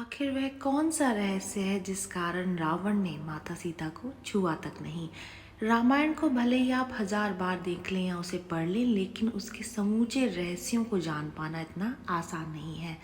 आखिर वह कौन सा रहस्य है जिस कारण रावण ने माता सीता को छुआ तक नहीं। रामायण को भले ही आप 1000 बार देख लें या उसे पढ़ लें, लेकिन उसके समूचे रहस्यों को जान पाना इतना आसान नहीं है।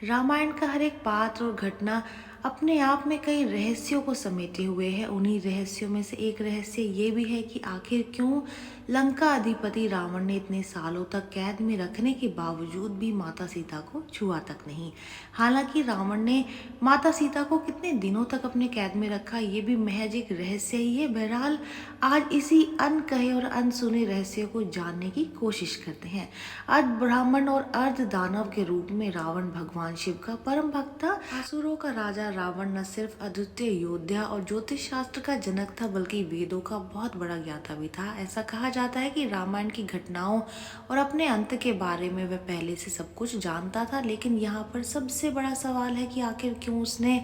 रामायण का हर एक पात्र और घटना अपने आप में कई रहस्यों को समेटे हुए है। उन्हीं रहस्यों में से एक रहस्य ये भी है कि आखिर क्यों लंका अधिपति रावण ने इतने सालों तक कैद में रखने के बावजूद भी माता सीता को छुआ तक नहीं। हालांकि रावण ने माता सीता को कितने दिनों तक अपने कैद में रखा, ये भी महज एक रहस्य ही है। बहरहाल आज इसी अनकहे और अनसुने रहस्य को जानने की कोशिश करते हैं। अर्ध ब्राह्मण और अर्ध दानव के रूप में रावण भगवान शिव का परम भक्त था। असुरों का राजा रावण न सिर्फ अद्वितीय योद्धा और ज्योतिष शास्त्र का जनक था, बल्कि वेदों का बहुत बड़ा ज्ञाता भी था। ऐसा कहा जाता है कि रामायण की घटनाओं और अपने अंत के बारे में वह पहले से सब कुछ जानता था। लेकिन यहाँ पर सबसे बड़ा सवाल है कि आखिर क्यों उसने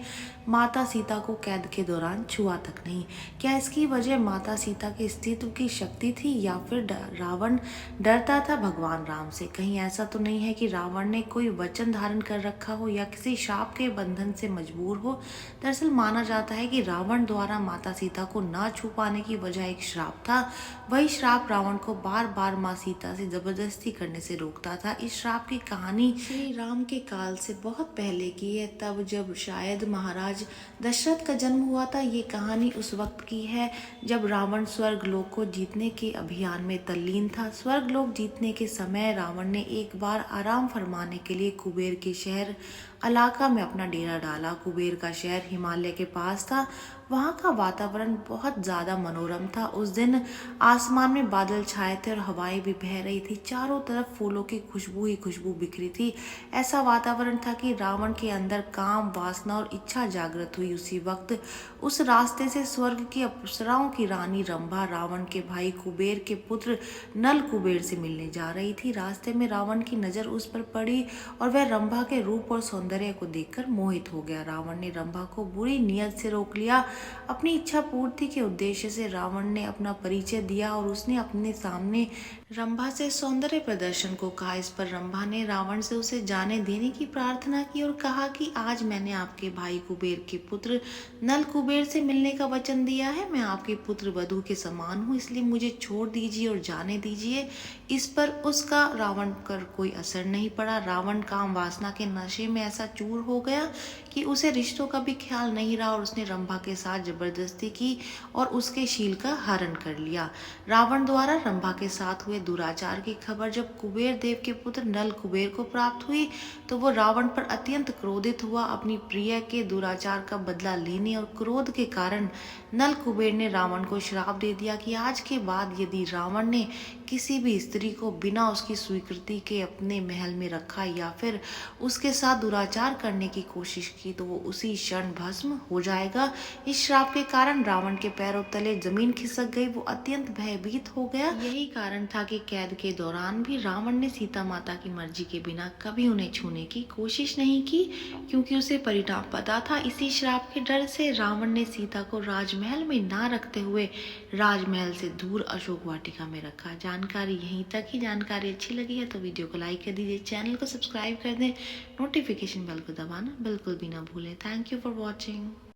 माता सीता को कैद के दौरान छुआ तक नहीं। क्या इसकी वजह माता सीता के अस्तित्व की शक्ति थी, या फिर रावण डरता था भगवान राम से? कहीं ऐसा तो नहीं है कि रावण ने कोई वचन धारण कर रखा हो या किसी शाप के बंधन से मजबूर हो। दरअसल माना जाता है कि रावण द्वारा माता सीता को ना छू पाने की वजह एक श्राप था। वही श्राप रावण को बार बार माँ सीता से जबरदस्ती करने से रोकता था। इस श्राप की कहानी श्री राम के काल से बहुत पहले की है, तब जब शायद महाराज दशरथ का जन्म हुआ था। ये कहानी उस वक्त की है जब रावण स्वर्ग लोक को जीतने के अभियान में तल्लीन था। स्वर्ग लोक जीतने के समय रावण ने एक बार आराम फरमाने के लिए कुबेर के शहर अलाका में अपना डेरा डाला। कुबेर का शहर हिमालय के पास था। वहाँ का वातावरण बहुत ज़्यादा मनोरम था। उस दिन आसमान में बादल छाए थे और हवाएं भी बह रही थी। चारों तरफ फूलों की खुशबू ही खुशबू बिखरी थी। ऐसा वातावरण था कि रावण के अंदर काम, वासना और इच्छा जागृत हुई। उसी वक्त उस रास्ते से स्वर्ग की अप्सराओं की रानी रंभा रावण के भाई कुबेर के पुत्र नल कुबेर से मिलने जा रही थी। रास्ते में रावण की नजर उस पर पड़ी और वह रंभा के रूप और सौंदर्य को देखकर मोहित हो गया। रावण ने रंभा को बुरी नीयत से रोक लिया। अपनी इच्छा पूर्ति के उद्देश्य से रावण ने अपना परिचय दिया और उसने अपने सामने रंभा से सौंदर्य प्रदर्शन को कहा। इस पर रंभा ने रावण से उसे जाने देने की प्रार्थना की और कहा कि आज मैंने आपके भाई कुबेर के पुत्र नल कुबेर से मिलने का वचन दिया है। मैं आपके पुत्र वधू के समान हूँ, इसलिए मुझे छोड़ दीजिए और जाने दीजिए। इस पर उसका रावण पर कोई असर नहीं पड़ा। रावण काम वासना के नशे में ऐसा चूर हो गया कि उसे रिश्तों का भी ख्याल नहीं रहा और उसने रंभा के साथ जबरदस्ती की और उसके शील का हरण कर लिया। रावण द्वारा रंभा के साथ हुए दुराचार की खबर जब कुबेर देव के पुत्र नल कुबेर को प्राप्त हुई तो वो रावण पर अत्यंत क्रोधित हुआ। अपनी प्रिय के दुराचार का बदला लेने और क्रोध के कारण नल कुबेर ने रावण को श्राप दे दिया कि आज के बाद यदि रावण ने किसी भी स्त्री को बिना उसकी स्वीकृति के अपने महल में रखा या फिर उसके साथ दुराचार करने की कोशिश की तो वो उसी क्षण भस्म हो जाएगा। इस श्राप के कारण रावण के पैरों तले जमीन खिसक गई। वो अत्यंत भयभीत हो गया। यही कारण था कि कैद के दौरान भी रावण ने सीता माता की मर्जी के बिना कभी उन्हें छूने की कोशिश नहीं की, क्योंकि उसे परिणाम पता था। इसी श्राप के डर से रावण ने सीता को राजमहल में ना रखते हुए राजमहल से दूर अशोक वाटिका में रखा। जानकारी यहीं तक ही। जानकारी अच्छी लगी है तो वीडियो को लाइक कर दीजिए, चैनल को सब्सक्राइब कर दें, नोटिफिकेशन बेल को दबाना बिल्कुल भी ना भूलें। Thank you for watching.